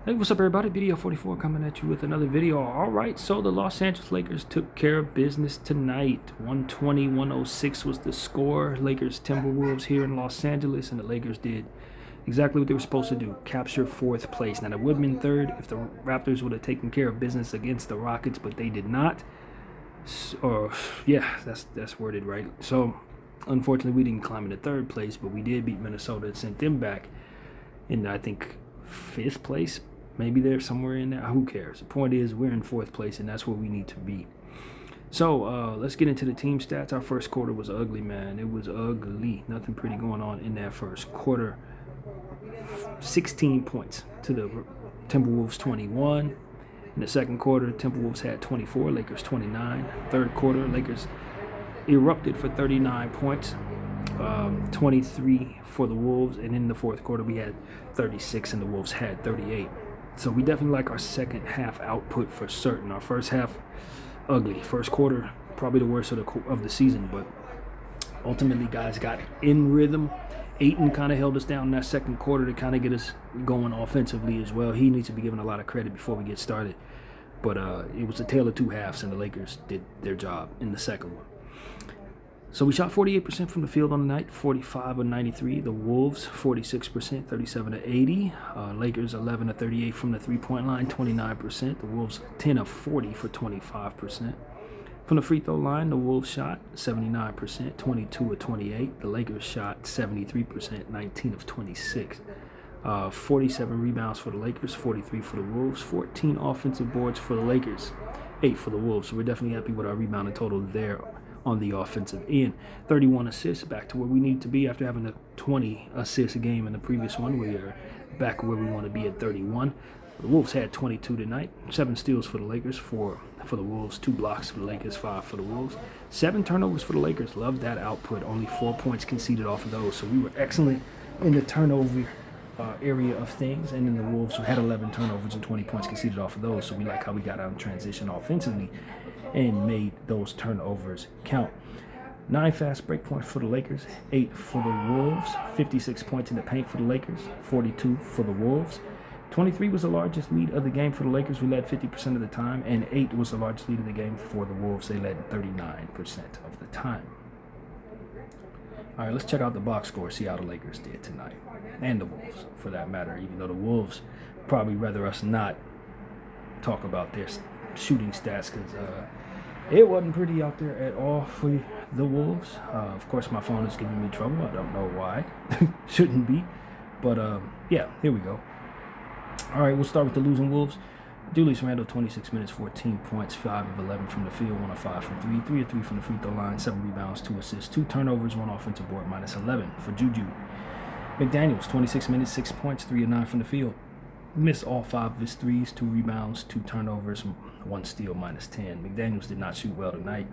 Hey, what's up, everybody? BDL44 coming at you with another video. All right, so the Los Angeles Lakers took care of business tonight. 120-106 was the score. Lakers Timberwolves here in Los Angeles, and the Lakers did exactly what they were supposed to do, capture fourth place. Now, it would have been third if the Raptors would have taken care of business against the Rockets, but they did not. That's worded right. So, unfortunately, we didn't climb into third place, but we did beat Minnesota and sent them back in, I think, fifth place. Maybe they're somewhere in there. Who cares? The point is we're in fourth place, and that's where we need to be. So let's get into the team stats. Our first quarter was ugly, man. It was ugly. Nothing pretty going on in that first quarter. 16 points to the Timberwolves 21. In the second quarter, Timberwolves had 24, Lakers 29. Third quarter, Lakers erupted for 39 points. 23 for the Wolves, and in the fourth quarter we had 36 and the Wolves had 38. So we definitely like our second half output for certain. Our first half, ugly. First quarter, probably the worst of the season, but ultimately guys got in rhythm. Ayton kind of held us down in that second quarter to kind of get us going offensively as well. He needs to be given a lot of credit before we get started. But it was a tale of two halves, and the Lakers did their job in the second one. So we shot 48% from the field on the night, 45 of 93. The Wolves, 46%, 37 of 80. Lakers, 11 of 38 from the three-point line, 29%. The Wolves, 10 of 40 for 25%. From the free throw line, the Wolves shot 79%, 22 of 28. The Lakers shot 73%, 19 of 26. 47 rebounds for the Lakers, 43 for the Wolves. 14 offensive boards for the Lakers, 8 for the Wolves. So we're definitely happy with our rebounding total there on the offensive end. 31 assists, back to where we need to be after having a 20 assist a game in the previous one. We are back where we want to be at 31. The Wolves had 22 tonight. 7 steals for the Lakers, 4 for the Wolves, 2 blocks for the Lakers, 5 for the Wolves. 7 turnovers for the Lakers. Love that output. Only 4 points conceded off of those. So we were excellent in the turnover area of things, and then the Wolves had 11 turnovers and 20 points conceded off of those. So we like how we got out in transition offensively and made those turnovers count. 9 fast break points for the Lakers, 8 for the Wolves. 56 points in the paint for the Lakers, 42 for the Wolves. 23 was the largest lead of the game for the Lakers. We led 50% of the time, and 8 was the largest lead of the game for the Wolves. They led 39% of the time. All right, let's check out the box score, see how the Lakers did tonight, and the Wolves, for that matter, even though the Wolves probably rather us not talk about their shooting stats, because it wasn't pretty out there at all for the Wolves. Of course, my phone is giving me trouble. I don't know why. Shouldn't be. But, yeah, here we go. All right, we'll start with the losing Wolves. Julius Randle, 26 minutes, 14 points, 5 of 11 from the field, 1 of 5 from 3, 3 of 3 from the free throw line, 7 rebounds, 2 assists, 2 turnovers, 1 offensive board, minus 11 for Juju. McDaniels, 26 minutes, 6 points, 3 of 9 from the field. Missed all 5 of his threes, 2 rebounds, 2 turnovers, 1 steal, minus 10. McDaniels did not shoot well tonight.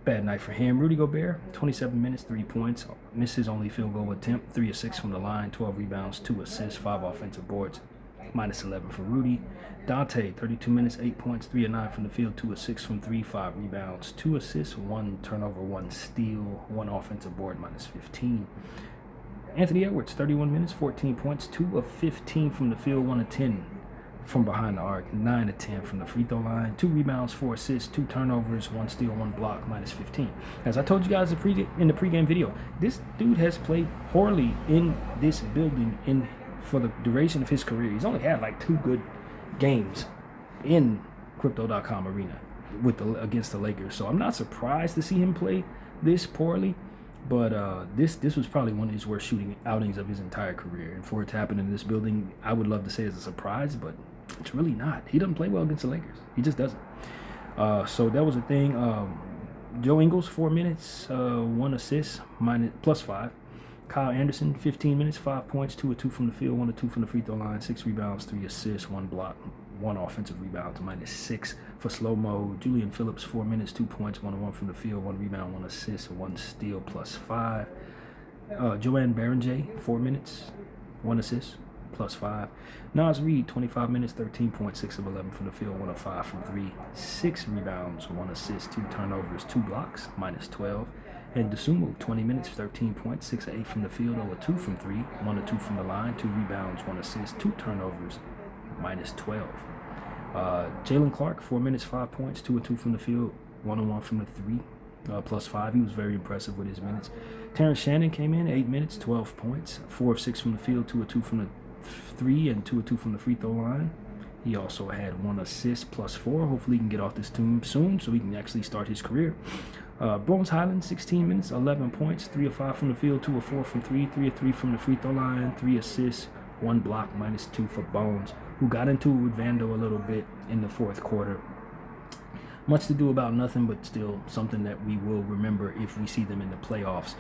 Bad night for him. Rudy Gobert, 27 minutes, 3 points. Missed his only field goal attempt, 3 of 6 from the line, 12 rebounds, 2 assists, 5 offensive boards, minus 11 for Rudy. Dante, 32 minutes, 8 points, 3 of 9 from the field, 2 of 6 from 3, 5 rebounds, 2 assists, 1 turnover, 1 steal, 1 offensive board, minus 15. Anthony Edwards, 31 minutes, 14 points, 2 of 15 from the field, 1 of 10 from behind the arc, 9 of 10 from the free throw line, 2 rebounds, 4 assists, 2 turnovers, 1 steal, 1 block, minus 15. As I told you guys in the pregame video, this dude has played poorly in this building for the duration of his career. He's only had like 2 good games in Crypto.com arena against the Lakers. So I'm not surprised to see him play this poorly. But this was probably one of his worst shooting outings of his entire career. And for it to happen in this building, I would love to say it's a surprise, but it's really not. He doesn't play well against the Lakers. He just doesn't. So that was a thing. Joe Ingles, 4 minutes, 1 assist, plus 5. Kyle Anderson, 15 minutes, 5 points, 2 of 2 from the field, 1 of 2 from the free throw line, 6 rebounds, 3 assists, 1 block, 1 offensive rebound to minus 6 for slow mo. Julian Phillips, 4 minutes, 2 points, 1 of 1 from the field, 1 rebound, 1 assist, 1 steal, plus 5. Joanne Berenger, 4 minutes, 1 assist, plus 5. Naz Reid, 25 minutes, 13 points, 6 of 11 from the field, 1 of 5 from 3, 6 rebounds, 1 assist, 2 turnovers, 2 blocks, minus 12. And Dosunmu, 20 minutes, 13 points, 6 of 8 from the field, 0 of 2 from 3, 1 of 2 from the line, 2 rebounds, 1 assist, 2 turnovers, minus 12. Jalen Clark, 4 minutes, 5 points, 2 of 2 from the field, 1 of 1 from the 3, plus 5. He was very impressive with his minutes. Terrence Shannon came in, 8 minutes, 12 points, 4 of 6 from the field, 2 of 2 from the 3, and 2 of 2 from the free throw line. He also had 1 assist plus 4. Hopefully he can get off this team soon so he can actually start his career. Bones Highland, 16 minutes, 11 points, 3 of 5 from the field, 2 of 4 from 3, 3 of 3 from the free throw line, 3 assists, 1 block, minus 2 for Bones, who got into it with Vando a little bit in the fourth quarter. Much to do about nothing, but still something that we will remember if we see them in the playoffs.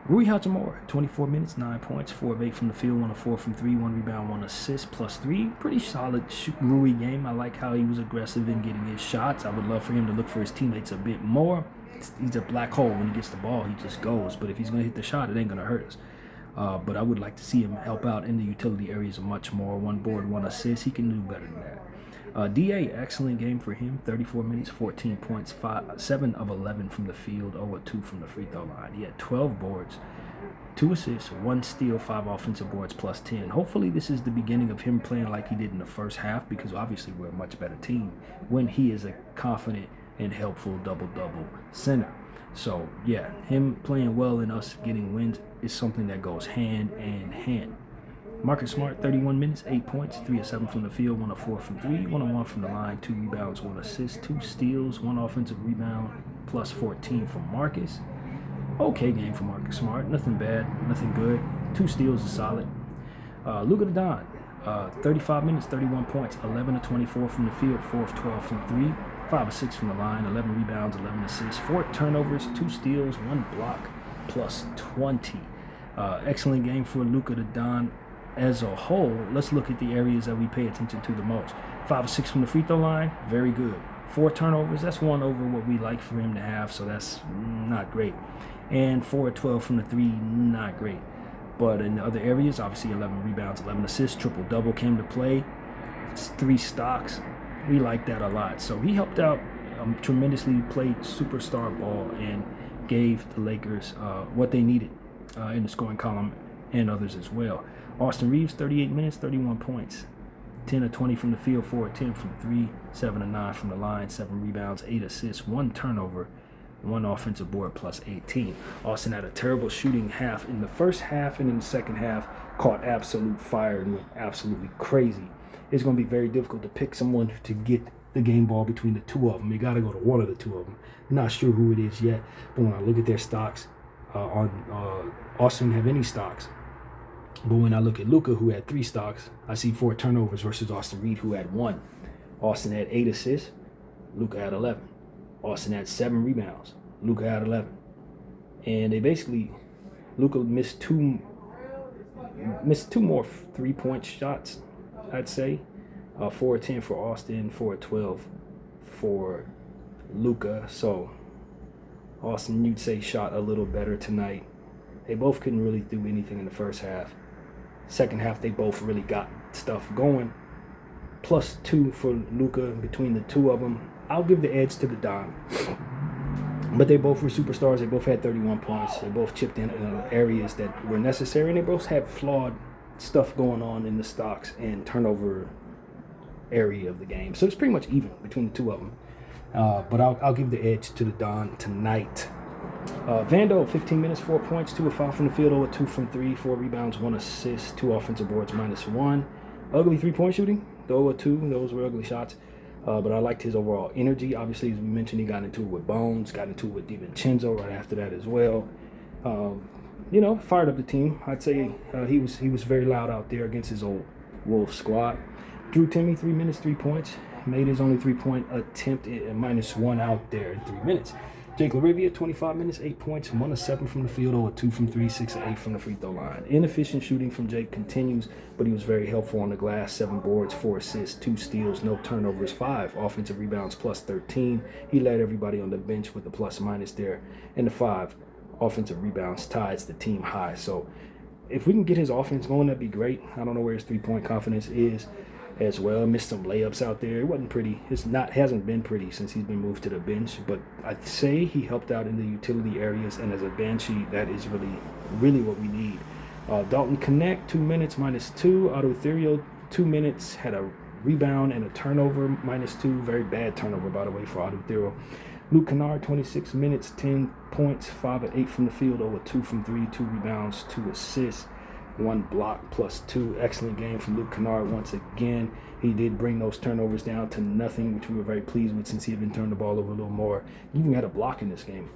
Rui Hachimura, 24 minutes, 9 points, 4 of 8 from the field, 1 of 4 from 3, 1 rebound, 1 assist, plus 3. Pretty solid Rui game. I like how he was aggressive in getting his shots. I would love for him to look for his teammates a bit more. He's a black hole. When he gets the ball, he just goes. But if he's going to hit the shot, it ain't going to hurt us. But I would like to see him help out in the utility areas much more. 1 board, 1 assist. He can do better than that. DA, excellent game for him. 34 minutes, 14 points, 7 of 11 from the field, 0 of 2 from the free throw line. He had 12 boards, 2 assists, 1 steal, 5 offensive boards, plus 10. Hopefully this is the beginning of him playing like he did in the first half, because obviously we're a much better team when he is a confident and helpful double-double center. So, yeah, him playing well and us getting wins is something that goes hand in hand. Marcus Smart, 31 minutes, 8 points, 3 of 7 from the field, 1 of 4 from 3, 1 of 1 from the line, 2 rebounds, 1 assist, 2 steals, 1 offensive rebound, plus 14 from Marcus. Okay game for Marcus Smart. Nothing bad, nothing good. 2 steals is solid. Luka Don, 35 minutes, 31 points, 11 of 24 from the field, 4 of 12 from 3, 5 of 6 from the line, 11 rebounds, 11 assists, 4 turnovers, 2 steals, 1 block, plus 20. Excellent game for Luka Don. As a whole, let's look at the areas that we pay attention to the most. 5 of 6 from the free throw line, very good. 4 turnovers, that's 1 over what we like for him to have, so that's not great. And 4 of 12 from the 3, not great. But in the other areas, obviously 11 rebounds, 11 assists, triple-double came to play. 3 stocks, we like that a lot. So he helped out tremendously, played superstar ball, and gave the Lakers what they needed in the scoring column and others as well. Austin Reeves, 38 minutes, 31 points, 10 of 20 from the field, 4 of 10 from 3, 7 of 9 from the line, 7 rebounds, 8 assists, 1 turnover, 1 offensive board, plus 18. Austin had a terrible shooting half in the first half, and in the second half caught absolute fire and went absolutely crazy. It's going to be very difficult to pick someone to get the game ball between the two of them. You got to go to one of the two of them. Not sure who it is yet, but when I look at their stocks, Austin didn't have any stocks. But when I look at Luka, who had 3 stocks, I see 4 turnovers versus Austin Reed, who had 1. Austin had 8 assists. Luka had 11. Austin had 7 rebounds. Luka had 11. And they basically, Luka missed two more 3-point shots, I'd say. 4 of 10 for Austin, 4 of 12 for Luka. So Austin, you'd say, shot a little better tonight. They both couldn't really do anything in the first half. Second half, they both really got stuff going. Plus 2 for Luka between the two of them. I'll give the edge to the Don. But they both were superstars. They both had 31 points. They both chipped in areas that were necessary. And they both had flawed stuff going on in the stocks and turnover area of the game. So it's pretty much even between the two of them. But I'll give the edge to the Don tonight. Vando, 15 minutes, 4 points, 2 of 5 from the field, 0 of 2 from 3, 4 rebounds, 1 assist, 2 offensive boards, minus 1. Ugly 3-point shooting, 0 of 2, those were ugly shots. But I liked his overall energy. Obviously, as we mentioned, he got into it with Bones, got into it with DiVincenzo right after that as well. Fired up the team. I'd say he was very loud out there against his old Wolves squad. Drew Timme, 3 minutes, 3 points. Made his only 3-point attempt at minus 1 out there in 3 minutes. Jake LaRivia, 25 minutes, 8 points, 1 of 7 from the field, 0 of 2 from 3, 6 of 8 from the free throw line. Inefficient shooting from Jake continues, but he was very helpful on the glass. 7 boards, 4 assists, 2 steals, no turnovers, 5 offensive rebounds, plus 13. He led everybody on the bench with the plus minus there. And the 5 offensive rebounds ties the team high. So if we can get his offense going, that'd be great. I don't know where his 3-point confidence is as well. Missed some layups out there. It wasn't pretty. Hasn't been pretty since he's been moved to the bench, but I'd say he helped out in the utility areas, and as a benchy, that is really, really what we need. Dalton Connect, 2 minutes, minus 2. Otto Theriot, 2 minutes, had a rebound and a turnover, -2. Very bad turnover, by the way, for Adu Thero. Luke Kennard, 26 minutes, 10 points, 5 of 8 from the field, over 2 from 3, 2 rebounds, 2 assists, 1 block +2. Excellent game from Luke Kennard once again. He did bring those turnovers down to nothing, which we were very pleased with since he had been turning the ball over a little more. He even had a block in this game.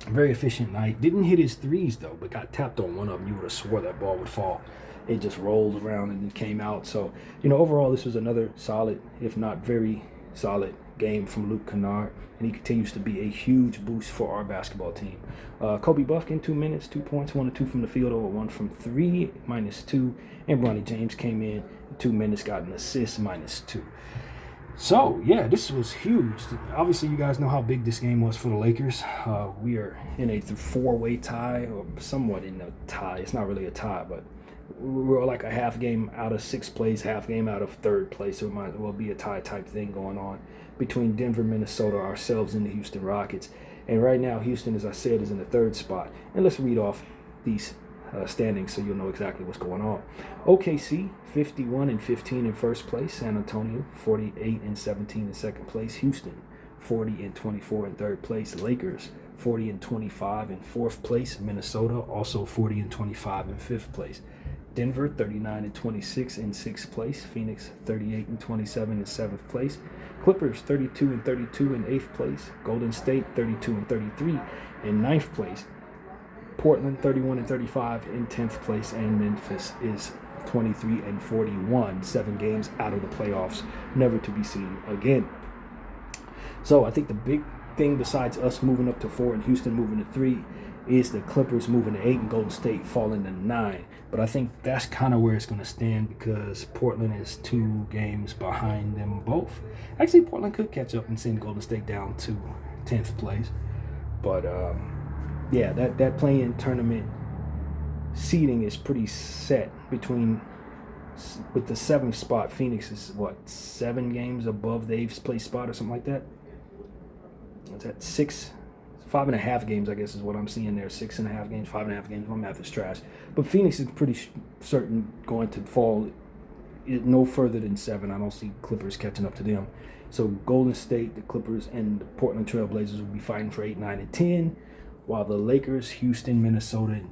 Very efficient night. Didn't hit his threes, though, but got tapped on one of them. You would have swore that ball would fall. It just rolled around and then came out. So, overall, this was another solid, if not very solid, game from Luke Kennard, and he continues to be a huge boost for our basketball team. Kobe Buffkin, 2 minutes, 2 points, 1 of 2 from the field, over 1 from 3, -2. And Bronny James came in, 2 minutes, got an assist, -2. So, yeah, this was huge. Obviously, you guys know how big this game was for the Lakers. We are in a 4-way tie, or somewhat in a tie. It's not really a tie, but we're like a half game out of 6th place, half game out of 3rd place. So it might as well be a tie type thing going on between Denver, Minnesota, ourselves, and the Houston Rockets. And right now, Houston, as I said, is in the 3rd spot. And let's read off these standings so you'll know exactly what's going on. OKC, 51-15 in 1st place. San Antonio, 48-17 in 2nd place. Houston, 40-24 in 3rd place. Lakers, 40-25 in 4th place. Minnesota, also 40-25 in 5th place. Denver, 39-26 in 6th place. Phoenix, 38-27 in 7th place. Clippers, 32-32 in 8th place. Golden State, 32-33 in 9th place. Portland, 31-35 in 10th place. And Memphis is 23-41, 7 games out of the playoffs, never to be seen again. So I think the big thing besides us moving up to 4 and Houston moving to 3 is the Clippers moving to 8 and Golden State falling to 9. But I think that's kind of where it's going to stand because Portland is 2 games behind them both. Actually, Portland could catch up and send Golden State down to 10th place. But, yeah, that play-in tournament seeding is pretty set between with the 7th spot. Phoenix is, 7 games above the 8th place spot or something like that? What's that? 5.5 games, I guess, is what I'm seeing there. 6.5 games, 5.5 games. My math is trash. But Phoenix is pretty certain going to fall no further than 7. I don't see Clippers catching up to them. So Golden State, the Clippers, and the Portland Trail Blazers will be fighting for 8, 9, and 10, while the Lakers, Houston, Minnesota, and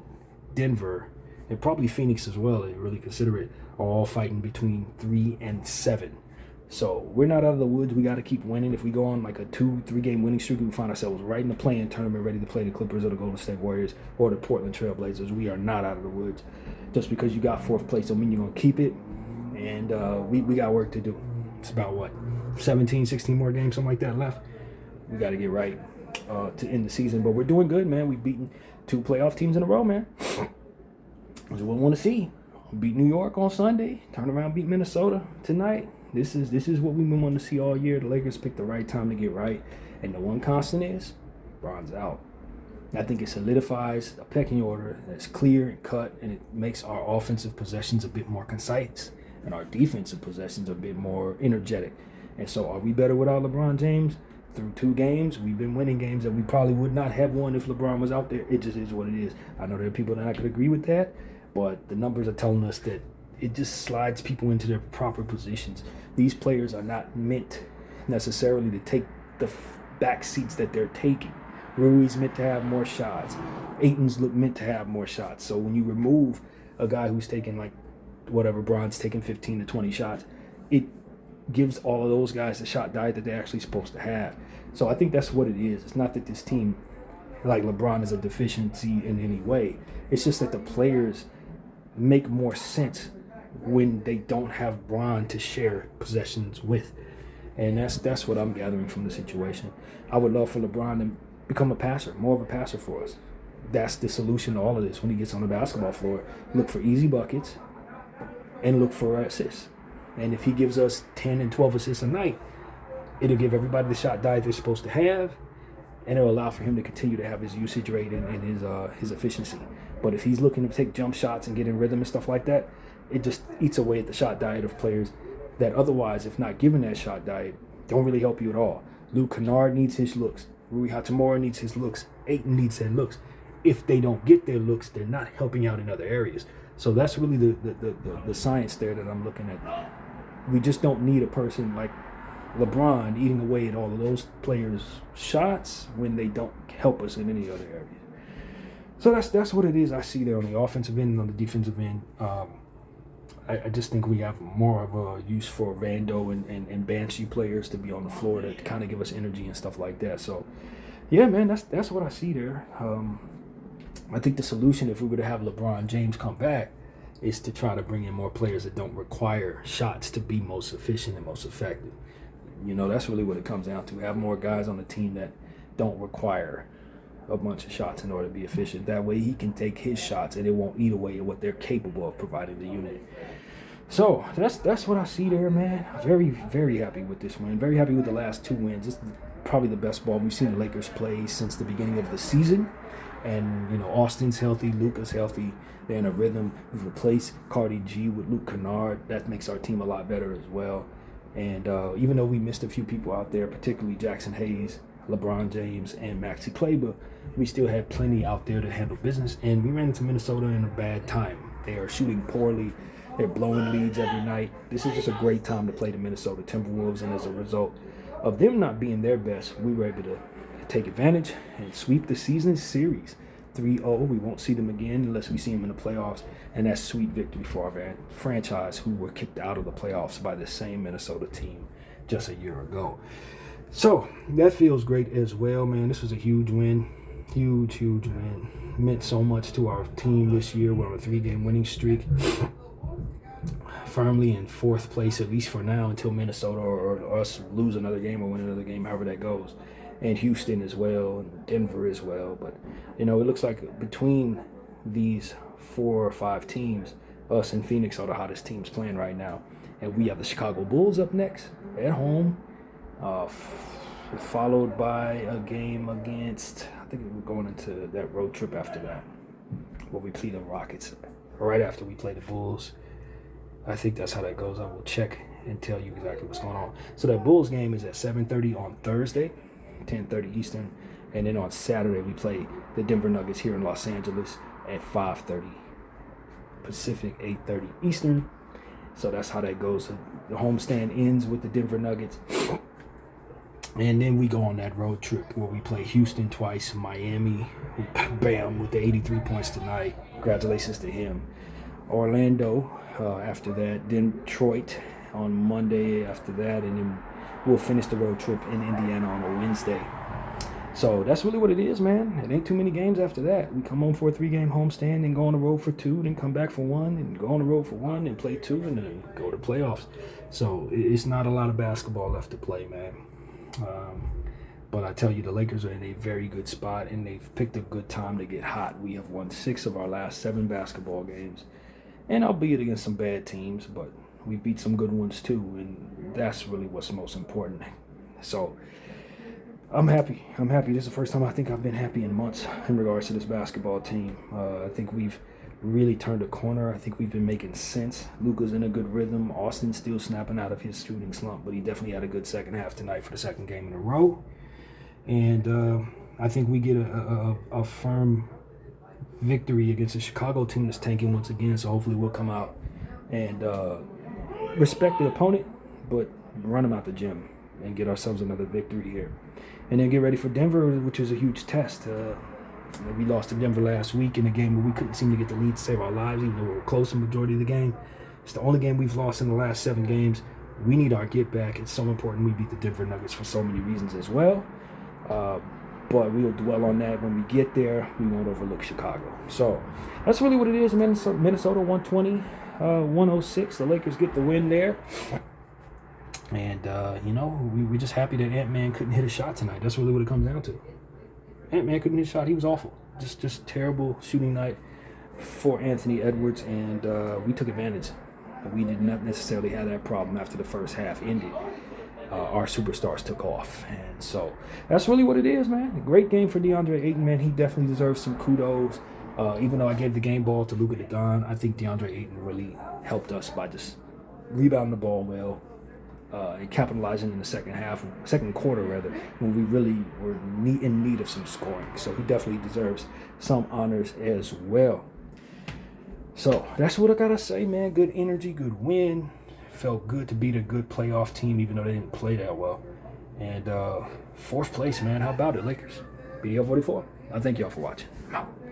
Denver, and probably Phoenix as well, they really consider it, are all fighting between 3 and 7. So we're not out of the woods. We got to keep winning. If we go on like a 2-3 game winning streak, we find ourselves right in the play-in tournament, ready to play the Clippers or the Golden State Warriors or the Portland Trail Blazers. We are not out of the woods. Just because you got 4th place don't mean you're going to keep it. And we got work to do. It's about 17, 16 more games, something like that left. We got to get right to end the season. But we're doing good, man. We've beaten 2 playoff teams in a row, man. That's what we want to see. Beat New York on Sunday. Turn around, beat Minnesota tonight. This is what we've been wanting to see all year. The Lakers picked the right time to get right. And the one constant is Bron's out. I think it solidifies a pecking order that's clear and cut, and it makes our offensive possessions a bit more concise and our defensive possessions a bit more energetic. And so are we better without LeBron James? Through 2 games, we've been winning games that we probably would not have won if LeBron was out there. It just is what it is. I know there are people that I could agree with that, but the numbers are telling us that it just slides people into their proper positions. These players are not meant necessarily to take the back seats that they're taking. Rui's meant to have more shots. Ayton's meant to have more shots. So when you remove a guy who's taking Bron's taking 15 to 20 shots, it gives all of those guys the shot diet that they're actually supposed to have. So I think that's what it is. It's not that this team, like LeBron, is a deficiency in any way. It's just that the players make more sense when they don't have Bron to share possessions with. And that's what I'm gathering from the situation. I would love for LeBron to become a passer, more of a passer for us. That's the solution to all of this. When he gets on the basketball floor, look for easy buckets and look for assists. And if he gives us 10 and 12 assists a night, it'll give everybody the shot diet they're supposed to have, and it'll allow for him to continue to have his usage rate and his efficiency. But if he's looking to take jump shots and get in rhythm and stuff like that, it just eats away at the shot diet of players that otherwise, if not given that shot diet, don't really help you at all. Luke Kennard needs his looks. Rui Hachimura needs his looks. Ayton needs their looks. If they don't get their looks, they're not helping out in other areas. So that's really the science there that I'm looking at. We just don't need a person like LeBron eating away at all of those players' shots when they don't help us in any other areas. So that's what it is I see there on the offensive end and on the defensive end. I just think we have more of a use for Vando and Banshee players to be on the floor to kind of give us energy and stuff like that. So, yeah, man, that's what I see there. I think the solution, if we were to have LeBron James come back, is to try to bring in more players that don't require shots to be most efficient and most effective. You know, that's really what it comes down to. Have more guys on the team that don't require a bunch of shots in order to be efficient. That way he can take his shots and it won't eat away at what they're capable of providing the unit. So that's what I see there, man. Very, very happy with this win. Very happy with the last 2 wins. This is probably the best ball we've seen the Lakers play since the beginning of the season. And, you know, Austin's healthy, Luka's healthy. They're in a rhythm. We've replaced Cardi G with Luke Kennard. That makes our team a lot better as well. And even though we missed a few people out there, particularly Jackson Hayes, LeBron James, and Maxi Kleber, we still had plenty out there to handle business. And we ran into Minnesota in a bad time. They are shooting poorly. They're blowing leads every night. This is just a great time to play the Minnesota Timberwolves. And as a result of them not being their best, we were able to take advantage and sweep the season series 3-0. We won't see them again unless we see them in the playoffs. And that's sweet victory for our franchise, who were kicked out of the playoffs by the same Minnesota team just a year ago. So that feels great as well, man. This was a huge win. Huge win. Meant so much to our team this year. We're on a 3-game winning streak. Firmly in 4th place, at least for now, until Minnesota or us lose another game or win another game, however that goes. And Houston as well, and Denver as well. But, you know, it looks like between these 4 or 5 teams, us and Phoenix are the hottest teams playing right now. And we have the Chicago Bulls up next at home. Followed by a game against, I think we're going into that road trip after that, where we play the Rockets right after we play the Bulls. I think that's how that goes. I will check and tell you exactly what's going on. So that Bulls game is at 7:30 on Thursday, 10:30 Eastern. And then on Saturday, we play the Denver Nuggets here in Los Angeles at 5:30 Pacific, 8:30 Eastern. So that's how that goes. So the homestand ends with the Denver Nuggets. And then we go on that road trip where we play Houston twice, Miami, bam, with the 83 points tonight. Congratulations to him. Orlando after that, then Detroit on Monday after that, and then we'll finish the road trip in Indiana on a Wednesday. So that's really what it is, man. It ain't too many games after that. We come home for a 3-game homestand and go on the road for 2, then come back for 1, and go on the road for 1, and play 2, and then go to playoffs. So it's not a lot of basketball left to play, man. But I tell you, the Lakers are in a very good spot, and they've picked a good time to get hot. We have won 6 of our last 7 basketball games, and albeit against some bad teams, but we beat some good ones too, and that's really what's most important. So I'm happy. This is the first time I think I've been happy in months in regards to this basketball team. I think we've really turned a corner. I think we've been making sense. Luka's in a good rhythm. Austin's still snapping out of his shooting slump, but he definitely had a good second half tonight for the 2nd game in a row. And I think we get a firm victory against a Chicago team that's tanking once again. So hopefully we'll come out and respect the opponent, but run them out the gym and get ourselves another victory here. And then get ready for Denver, which is a huge test. We lost to Denver last week in a game where we couldn't seem to get the lead to save our lives, even though we were close the majority of the game. It's the only game we've lost in the last 7 games. We need our get back. It's so important we beat the Denver Nuggets for so many reasons as well. But we'll dwell on that when we get there. We won't overlook Chicago. So that's really what it is. Minnesota 120, 106. The Lakers get the win there. And, we're just happy that Ant-Man couldn't hit a shot tonight. That's really what it comes down to. Ant-Man couldn't hit a shot. He was awful. Just terrible shooting night for Anthony Edwards, and we took advantage. We did not necessarily have that problem after the first half ended. Our superstars took off, and so that's really what it is, man. A great game for DeAndre Ayton, man. He definitely deserves some kudos. Even though I gave the game ball to Luka Doncic, I think DeAndre Ayton really helped us by just rebounding the ball well. And capitalizing in the second quarter, when we really were in need of some scoring. So he definitely deserves some honors as well. So that's what I gotta say, man. Good energy, good win. Felt good to beat a good playoff team, even though they didn't play that well. And fourth place, man. How about it, Lakers? BDL 44. I thank y'all for watching. I'm out.